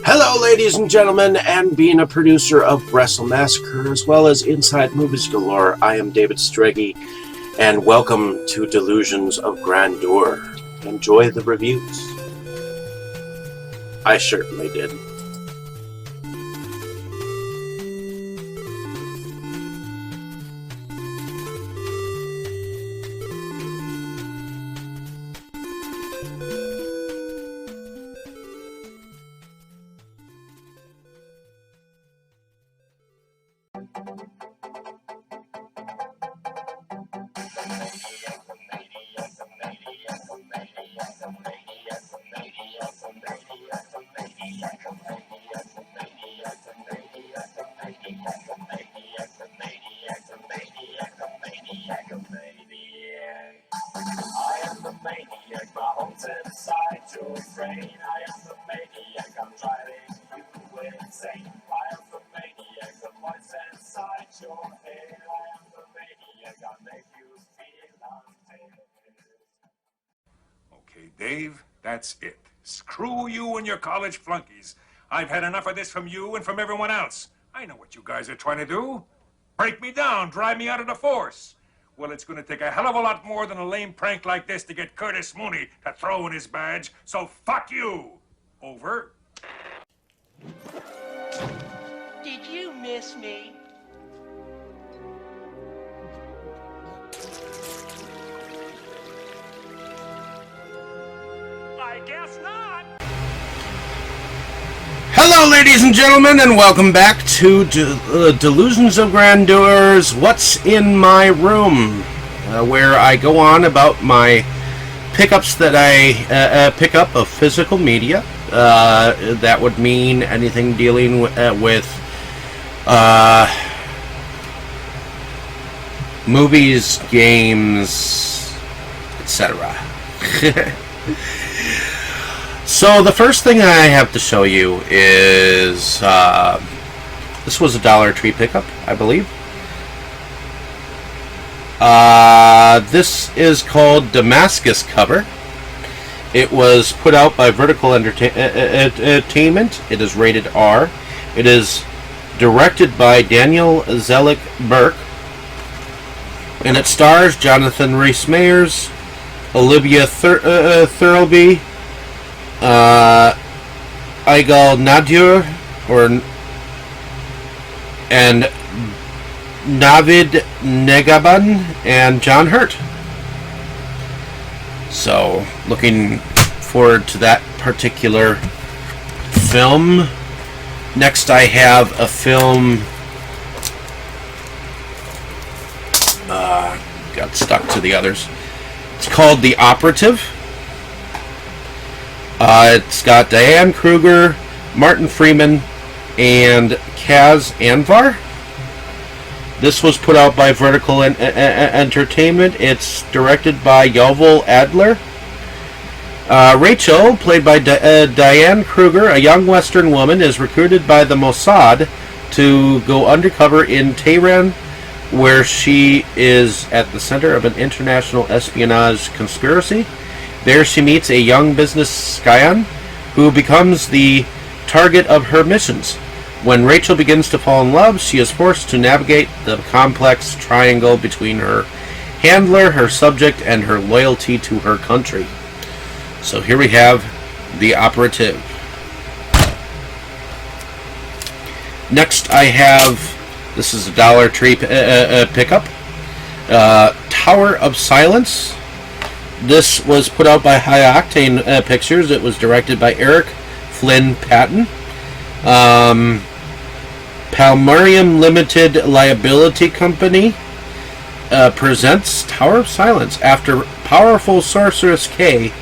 Hello, ladies and gentlemen, and being a producer of Wrestle Massacre as well as Inside Movies Galore, I am David Strege, and welcome to Delusions of Grandeur. Enjoy the reviews. I certainly did. Okay, Dave, that's it. Screw you and your college flunkies. I've had enough of this from you and from everyone else. I know what you guys are trying to do. Break me down, drive me out of the force. Well, it's going to take a hell of a lot more than a lame prank like this to get Curtis Mooney to throw in his badge, so fuck you. Over. Did you miss me? I guess not. Hello, ladies and gentlemen, and welcome back to Delusions of Grandeur's What's in My Room, where I go on about my pickups that I pick up of physical media. That would mean anything dealing with movies, games, etc. So the first thing I have to show you is this was a Dollar Tree pickup, I believe. This is called Damascus Cover. It was put out by Vertical Entertainment. It is rated R. It is directed by Daniel Zellick Burke. And it stars Jonathan Rhys-Meyers, Olivia Thirlby, Igal Nadir, and Navid Negaban, and John Hurt. So, looking forward to that particular film. Next, I have a film. Got stuck to the others. It's called The Operative. It's got Diane Kruger, Martin Freeman, and Kaz Anvar. This was put out by Vertical Entertainment. It's directed by Yovel Adler. Rachel, played by Diane Kruger, a young Western woman, is recruited by the Mossad to go undercover in Tehran, where she is at the center of an international espionage conspiracy. There she meets a young business scion who becomes the target of her missions. When Rachel begins to fall in love, she is forced to navigate the complex triangle between her handler, her subject, and her loyalty to her country. So here we have The Operative. Next I have, this is a Dollar Tree pickup, Tower of Silence. This was put out by High Octane Pictures. It was directed by Eric Flynn Patton. Palmarium Limited Liability Company presents Tower of Silence. After powerful sorceress Kay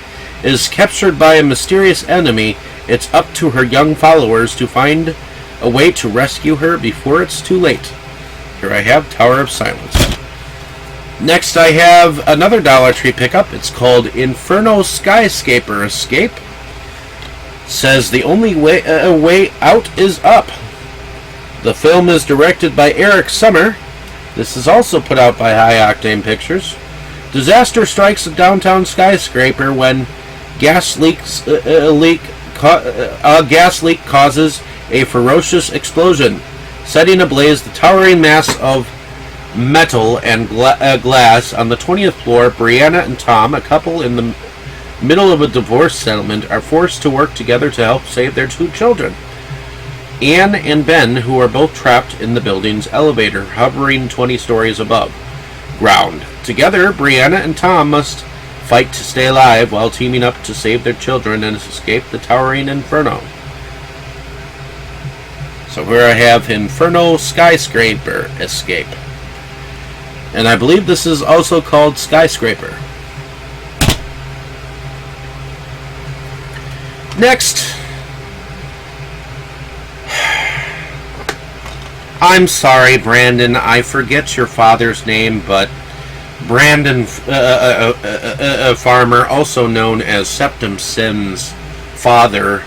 is captured by a mysterious enemy, it's up to her young followers to find a way to rescue her before it's too late. Here I have Tower of Silence. Next I have another Dollar Tree pickup. It's called Inferno Skyscaper Escape. Says the only way out is up. The film is directed by Eric Summer. This is also put out by High Octane Pictures. Disaster strikes a downtown skyscraper when gas leak gas leak causes a ferocious explosion, setting ablaze the towering mass of metal and glass on the 20th floor. Brianna and Tom, a couple in the middle of a divorce settlement, are forced to work together to help save their 2 children, Anne and Ben, who are both trapped in the building's elevator, hovering 20 stories above ground. Together, Brianna and Tom must fight to stay alive while teaming up to save their children and escape the towering inferno. So here I have Inferno Skyscraper Escape. And I believe this is also called Skyscraper. Next. I'm sorry, Brandon, I forget your father's name, but Brandon Farmer, also known as Septum Sims' father,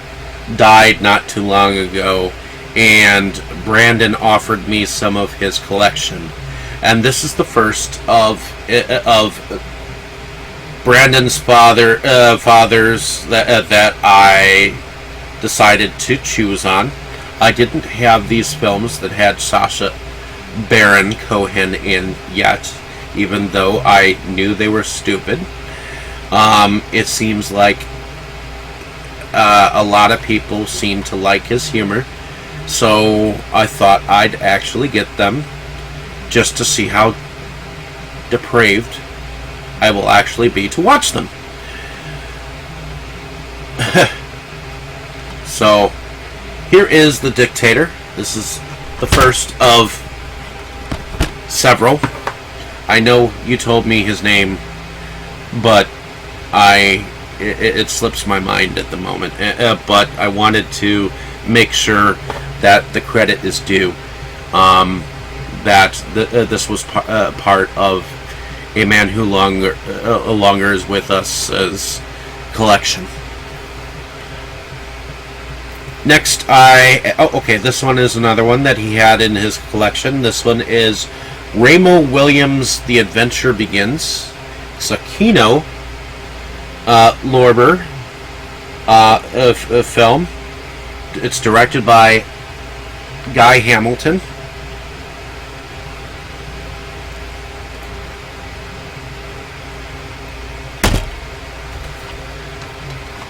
died not too long ago, and Brandon offered me some of his collection. And this is the first of Brandon's fathers that I decided to choose on. I didn't have these films that had Sacha Baron Cohen in yet, even though I knew they were stupid. It seems like a lot of people seem to like his humor, so I thought I'd actually get them just to see how depraved I will actually be to watch them. So, here is The Dictator. This is the first of several. I know you told me his name, but it slips my mind at the moment. But I wanted to make sure that the credit is due. That this was part of a man who longer is with us as collection. Next, this one is another one that he had in his collection. This one is Ramo Williams' The Adventure Begins. It's a Kino Lorber film. It's directed by Guy Hamilton.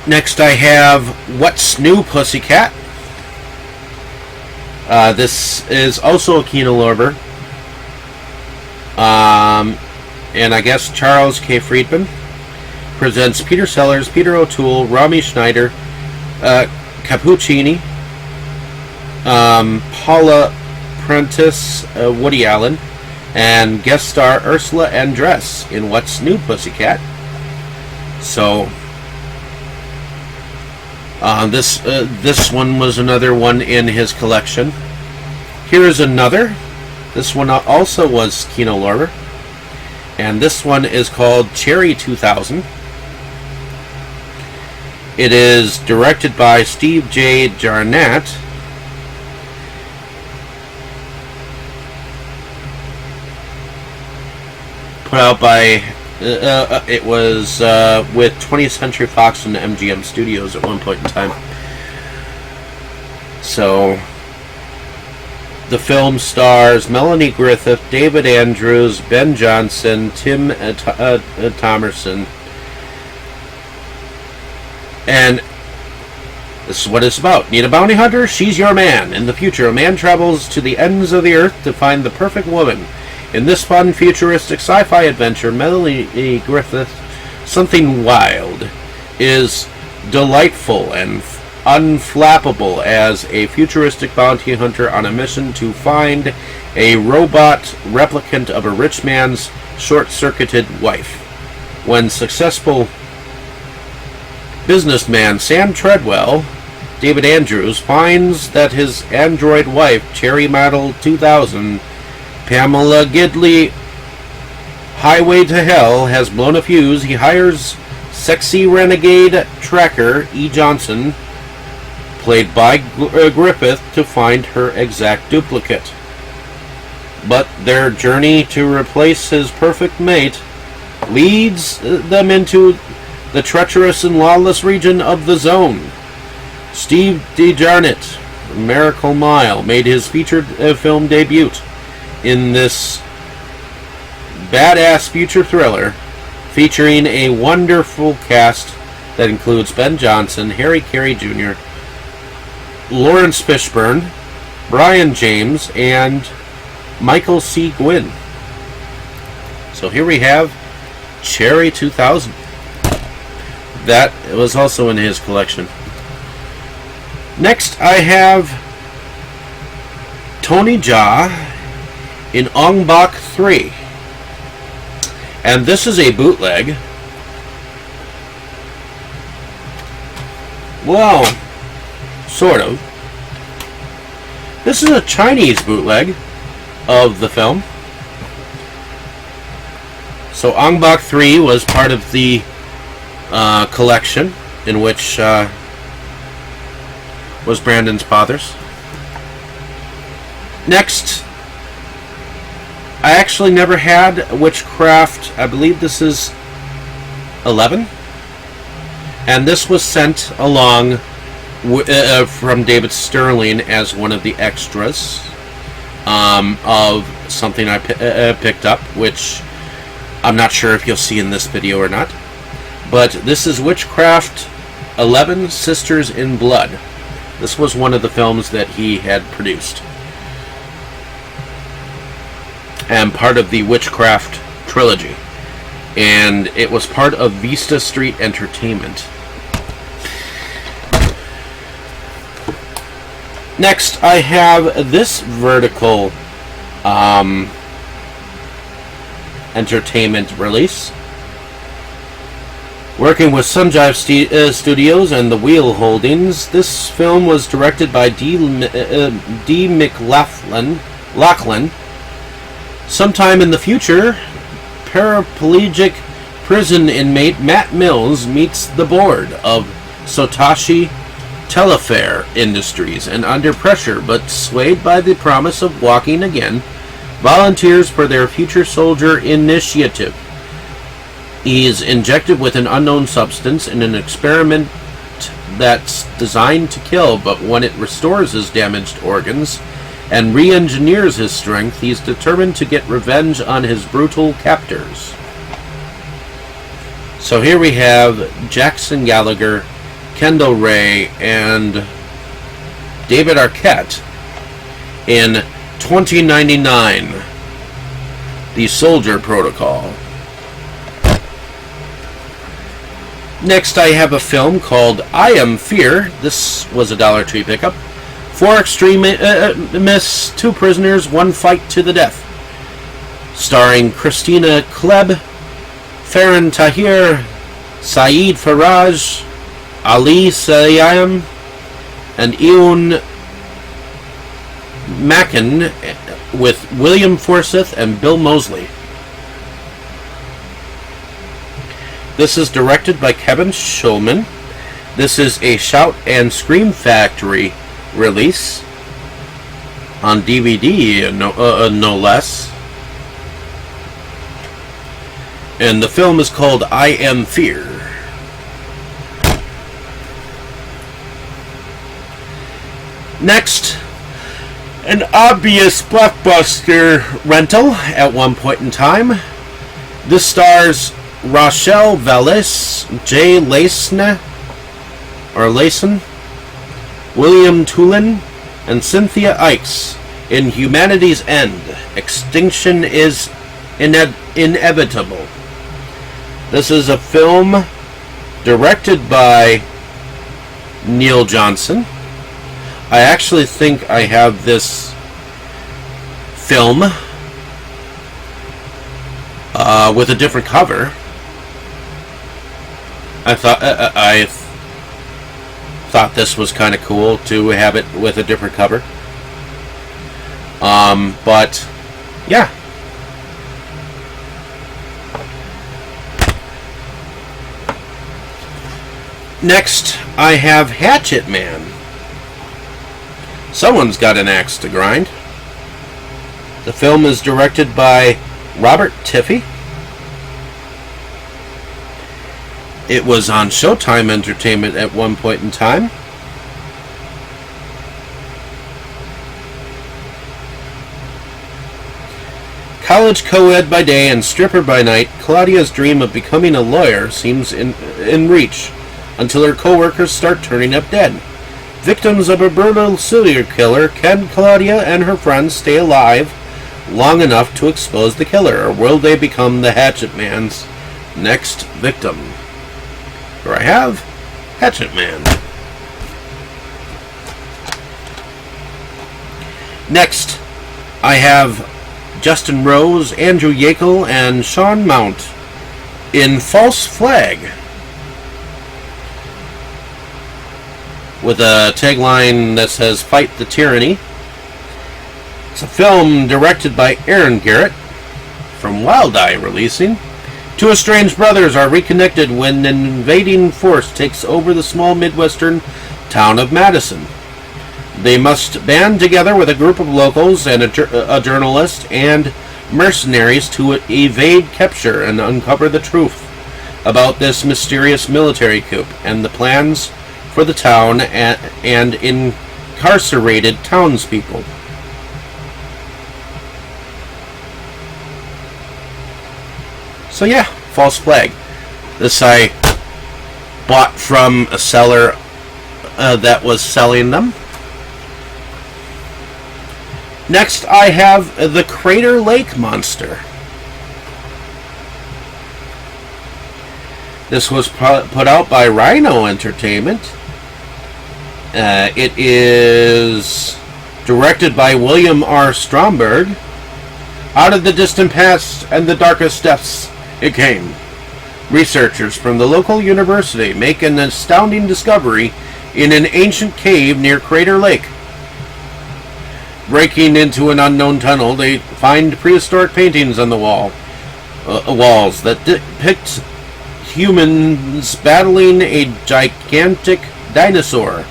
Next I have What's New, Pussycat? This is also a Kino Lorber. And I guess Charles K. Friedman presents Peter Sellers, Peter O'Toole, Romy Schneider, Cappuccini, Paula Prentice, Woody Allen, and guest star Ursula Andress in What's New, Pussycat? So this one was another one in his collection. Here is another. This one also was Kino Lorber, and this one is called Cherry 2000. It is directed by Steve J. Jarnett. Put out by it was with 20th Century Fox and MGM Studios at one point in time. So the film stars Melanie Griffith, David Andrews, Ben Johnson, Tim Thomerson, and this is what it's about. Need a bounty hunter? She's your man. In the future, a man travels to the ends of the earth to find the perfect woman. In this fun, futuristic sci-fi adventure, Melanie Griffith, something wild, is delightful and unflappable as a futuristic bounty hunter on a mission to find a robot replicant of a rich man's short-circuited wife. When successful businessman Sam Treadwell, David Andrews, finds that his android wife, Cherry Model 2000, Pamela Gidley, Highway to Hell, has blown a fuse, he hires sexy renegade tracker E. Johnson, played by Griffith, to find her exact duplicate. But their journey to replace his perfect mate leads them into the treacherous and lawless region of the Zone, Steve DeJarnett, Miracle Mile, made his featured film debut in this badass future thriller featuring a wonderful cast that includes Ben Johnson, Harry Carey Jr., Lawrence Fishburne, Brian James, and Michael C. Gwynn. So here we have Cherry 2000. That was also in his collection. Next, I have Tony Jaa in Ong Bak 3. And this is a bootleg. Well, sort of. This is a Chinese bootleg of the film. So Ong Bak 3 was part of the collection in which was Brandon's father's. Next, I actually never had Witchcraft. I believe this is 11. And this was sent along from David Sterling as one of the extras of something I picked up, which I'm not sure if you'll see in this video or not. But this is Witchcraft 11 Sisters in Blood. This was one of the films that he had produced, and part of the Witchcraft trilogy. And it was part of Vista Street Entertainment. Next, I have this Vertical Entertainment release. Working with Sunjive Studios and the Wheel Holdings, this film was directed by D. McLaughlin. Sometime in the future, paraplegic prison inmate Matt Mills meets the board of Sotashi Telefare Industries, and under pressure but swayed by the promise of walking again, volunteers for their future soldier initiative. He is injected with an unknown substance in an experiment that's designed to kill, but when it restores his damaged organs and re-engineers his strength, he's determined to get revenge on his brutal captors. So here we have Jackson Gallagher, Kendall Ray, and David Arquette in 2099, The Soldier Protocol. Next, I have a film called I Am Fear. This was a Dollar Tree pickup. 4 extremists, 2 prisoners, 1 fight to the death. Starring Christina Klebb, Farhan Tahir, Saeed Faraj, Ali Sayam, and Ewan Mackin, with William Forsythe and Bill Moseley. This is directed by Kevin Schulman. This is a Shout and Scream Factory release on DVD, no less. And the film is called I Am Fear. Next, an obvious blockbuster rental at one point in time. This stars Rochelle Vallis, Jay Layson, William Tulin, and Cynthia Ikes in Humanity's End. Extinction is inevitable. This is a film directed by Neil Johnson. I actually think I have this film with a different cover. I thought this was kind of cool to have it with a different cover. But yeah. Next, I have Hatchet Man. Someone's got an axe to grind. The film is directed by Robert Tiffy. It was on Showtime Entertainment at one point in time. College co-ed by day and stripper by night, Claudia's dream of becoming a lawyer seems in reach until her co-workers start turning up dead. Victims of a brutal serial killer, can Claudia and her friends stay alive long enough to expose the killer, or will they become the Hatchet Man's next victim? Here I have Hatchet Man. Next, I have Justin Rose, Andrew Yackel, and Sean Mount in False Flag, with a tagline that says, "Fight the Tyranny." It's a film directed by Aaron Garrett, from Wild Eye Releasing. Two estranged brothers are reconnected when an invading force takes over the small Midwestern town of Madison. They must band together with a group of locals and a journalist and mercenaries to evade capture and uncover the truth about this mysterious military coup and the plans for the town and incarcerated townspeople. So yeah, False Flag. This I bought from a seller that was selling them. Next, I have the Crater Lake Monster. This was put out by Rhino Entertainment. It is directed by William R. Stromberg. Out of the distant past and the darkest depths it came. Researchers from the local university make an astounding discovery in an ancient cave near Crater Lake. Breaking into an unknown tunnel, they find prehistoric paintings on the walls that depict humans battling a gigantic dinosaur.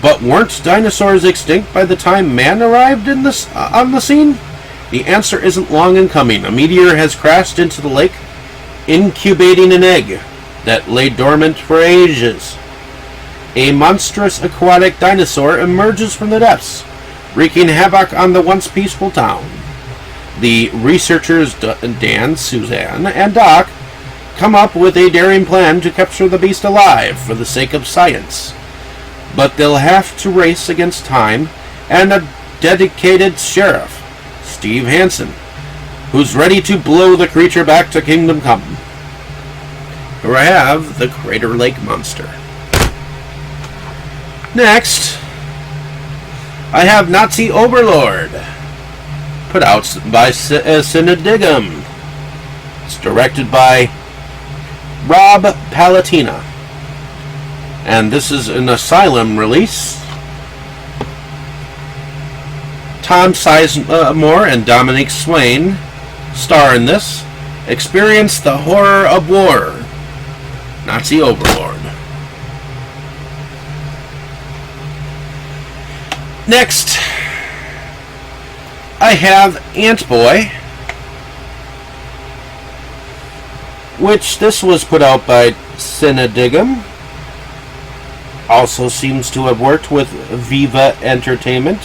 But weren't dinosaurs extinct by the time man arrived on the scene? The answer isn't long in coming. A meteor has crashed into the lake, incubating an egg that lay dormant for ages. A monstrous aquatic dinosaur emerges from the depths, wreaking havoc on the once peaceful town. The researchers Dan, Suzanne, and Doc come up with a daring plan to capture the beast alive for the sake of science. But they'll have to race against time and a dedicated sheriff, Steve Hansen, who's ready to blow the creature back to Kingdom Come. Here I have the Crater Lake Monster. Next, I have Nazi Overlord, put out by Cinedigum. It's directed by Rob Palatina, and this is an Asylum release. Tom Sizemore and Dominique Swain star in this. Experience the horror of war. Nazi Overlord. Next, I have Ant-Boy, which this was put out by Cinedigum. Also seems to have worked with Viva Entertainment.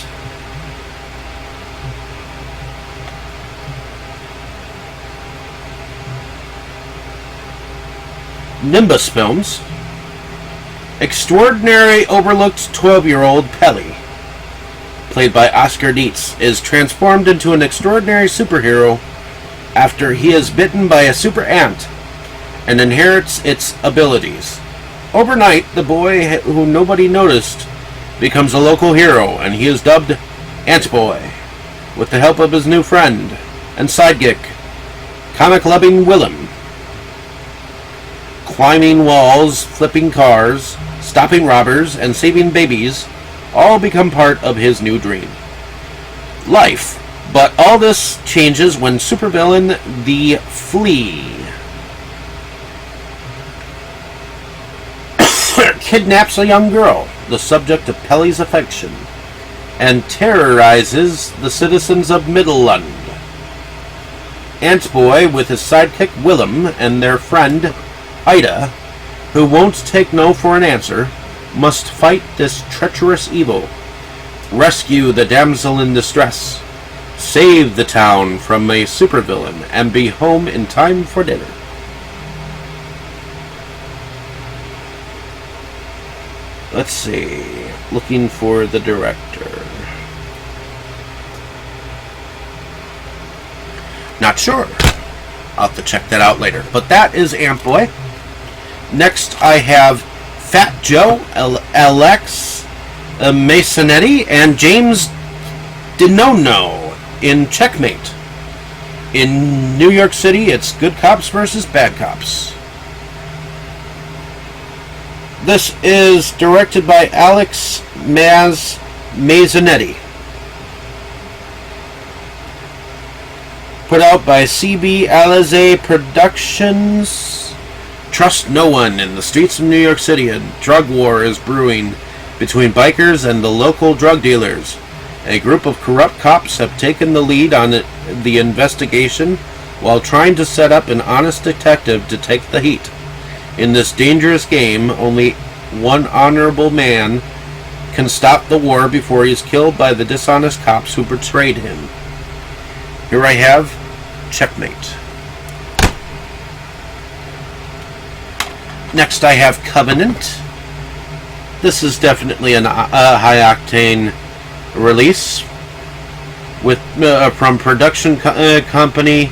Nimbus Films. Extraordinary overlooked 12-year-old Pelly, played by Oscar Dietz, is transformed into an extraordinary superhero after he is bitten by a super ant and inherits its abilities. Overnight, the boy who nobody noticed becomes a local hero, and he is dubbed Ant-Boy, with the help of his new friend and sidekick, comic-loving Willem. Climbing walls, flipping cars, stopping robbers, and saving babies all become part of his new dream life. But all this changes when supervillain The Flea kidnaps a young girl, the subject of Pelly's affection, and terrorizes the citizens of Middlelund. Ant-Boy, with his sidekick Willem and their friend Ida, who won't take no for an answer, must fight this treacherous evil, rescue the damsel in distress, save the town from a supervillain, and be home in time for dinner. Let's see. Looking for the director. Not sure. I'll have to check that out later. But that is Ant-Boy. Next, I have Fat Joe, Alex Masonetti, and James DeNono in Checkmate. In New York City, it's good cops versus bad cops. This is directed by Alex Masonetti. Put out by CB Alize Productions. Trust no one in the streets of New York City. A drug war is brewing between bikers and the local drug dealers. A group of corrupt cops have taken the lead on the investigation while trying to set up an honest detective to take the heat. In this dangerous game, only one honorable man can stop the war before he is killed by the dishonest cops who betrayed him. Here I have Checkmate. Next I have Covenant. This is definitely a high-octane release with from production companies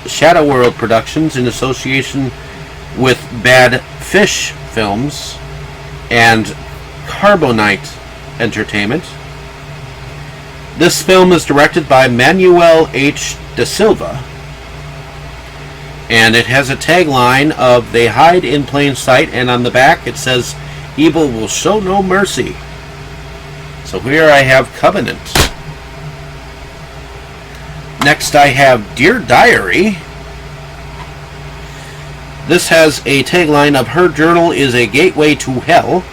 Shadow World Productions in association with Bad Fish Films and Carbonite Entertainment. This film is directed by Manuel H. Da Silva, and it has a tagline of "They hide in plain sight," and on the back it says, "Evil will show no mercy." So here I have Covenant. Next I have Dear Diary. This has a tagline of "Her journal is a gateway to hell."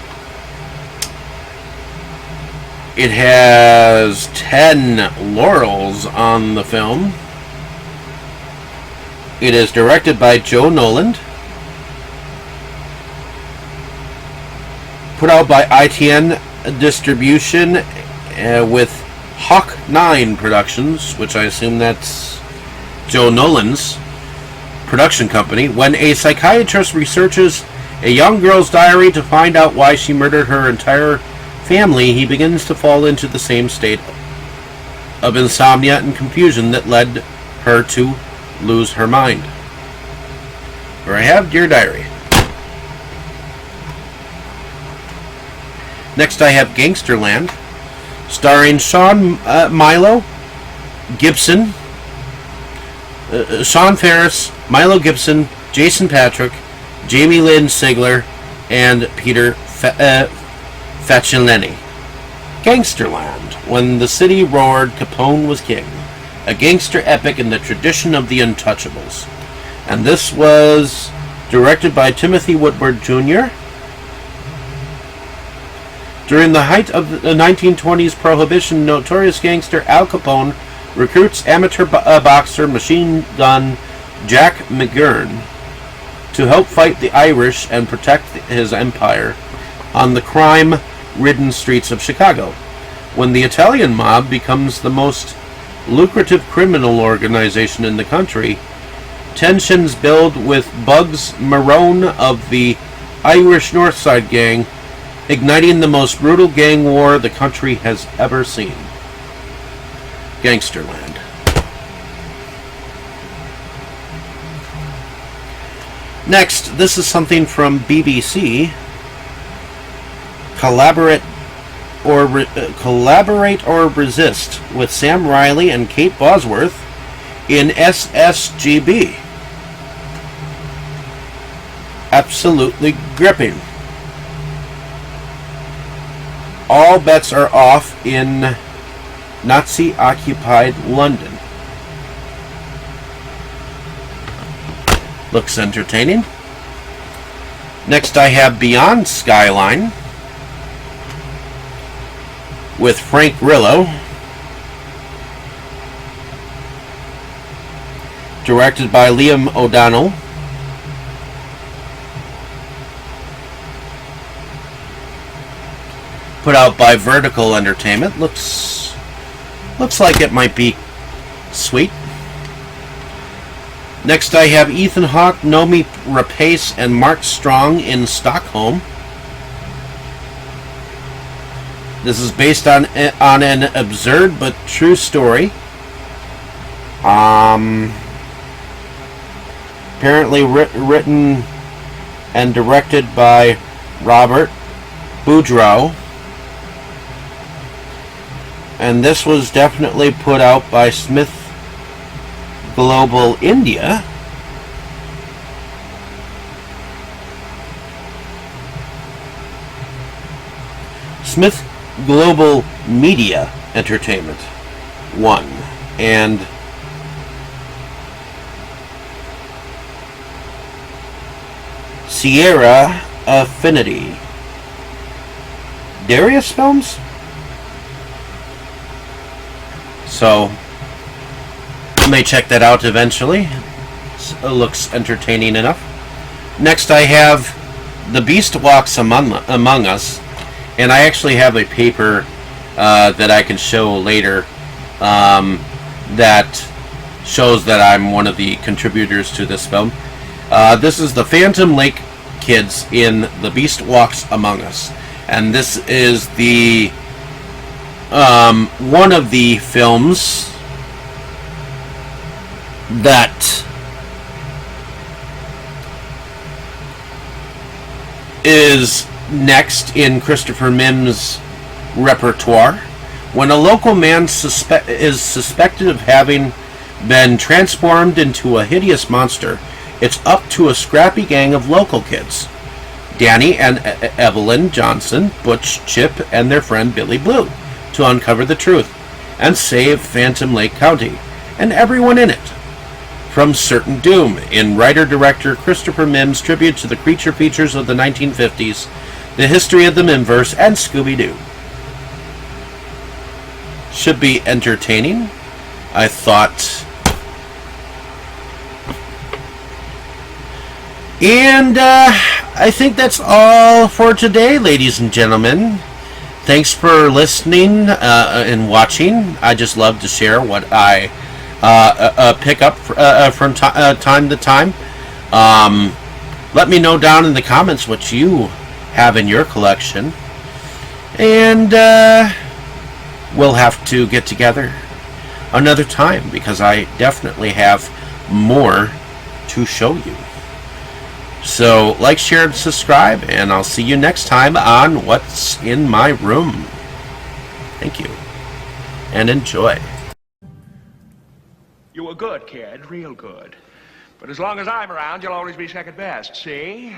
It has 10 laurels on the film. It is directed by Joe Noland. Put out by ITN Distribution with Hawk 9 Productions, which I assume that's Joe Nolan's production company. When a psychiatrist researches a young girl's diary to find out why she murdered her entire family, he begins to fall into the same state of insomnia and confusion that led her to lose her mind. Here I have Dear Diary. Next I have Gangsterland, starring Sean Milo Gibson, Sean Ferris, Milo Gibson, Jason Patrick, Jamie Lynn Sigler, and Peter Facinelli. Gangsterland. When the city roared, Capone was king. A gangster epic in the tradition of the Untouchables. And this was directed by Timothy Woodward Jr. During the height of the 1920s prohibition, notorious gangster Al Capone recruits amateur boxer Machine Gun Jack McGurn to help fight the Irish and protect his empire on the crime-ridden streets of Chicago. When the Italian mob becomes the most lucrative criminal organization in the country, tensions build with Bugs Marone of the Irish Northside Gang, igniting the most brutal gang war the country has ever seen. Gangsterland. Next, this is something from BBC. Collaborate or Resist with Sam Riley and Kate Bosworth in SSGB. Absolutely gripping. All bets are off in Nazi-occupied London. Looks entertaining. Next I have Beyond Skyline with Frank Grillo. Directed by Liam O'Donnell. put out by Vertical Entertainment. Looks like it might be sweet. Next I have Ethan Hawke, Nomi Rapace, and Mark Strong in Stockholm. This is based on an absurd but true story. Apparently written and directed by Robert Boudreau. And this was definitely put out by Smith Global India. Smith Global Media Entertainment 1 and Sierra Affinity. Darius Films? So, I may check that out eventually. It looks entertaining enough. Next I have The Beast Walks Among Us. And I actually have a paper that I can show later that shows that I'm one of the contributors to this film. This is the Phantom Lake kids in The Beast Walks Among Us. And this is the one of the films that is next in Christopher Mims' repertoire. When a local man is suspected of having been transformed into a hideous monster, it's up to a scrappy gang of local kids. Danny and Evelyn Johnson, Butch, Chip, and their friend Billy Blue, to uncover the truth and save Phantom Lake County and everyone in it from certain doom, in writer-director Christopher Mims' tribute to the creature features of the 1950s, the history of the Mimverse, and Scooby-Doo. Should be entertaining, I thought. And I think that's all for today, ladies and gentlemen. Thanks for listening and watching. I just love to share what I pick up from time to time. Let me know down in the comments what you have in your collection. And we'll have to get together another time because I definitely have more to show you. So, like, share, and subscribe, and I'll see you next time on What's in My Room. Thank you, and enjoy. You were good, kid, real good. But as long as I'm around, you'll always be second best, see?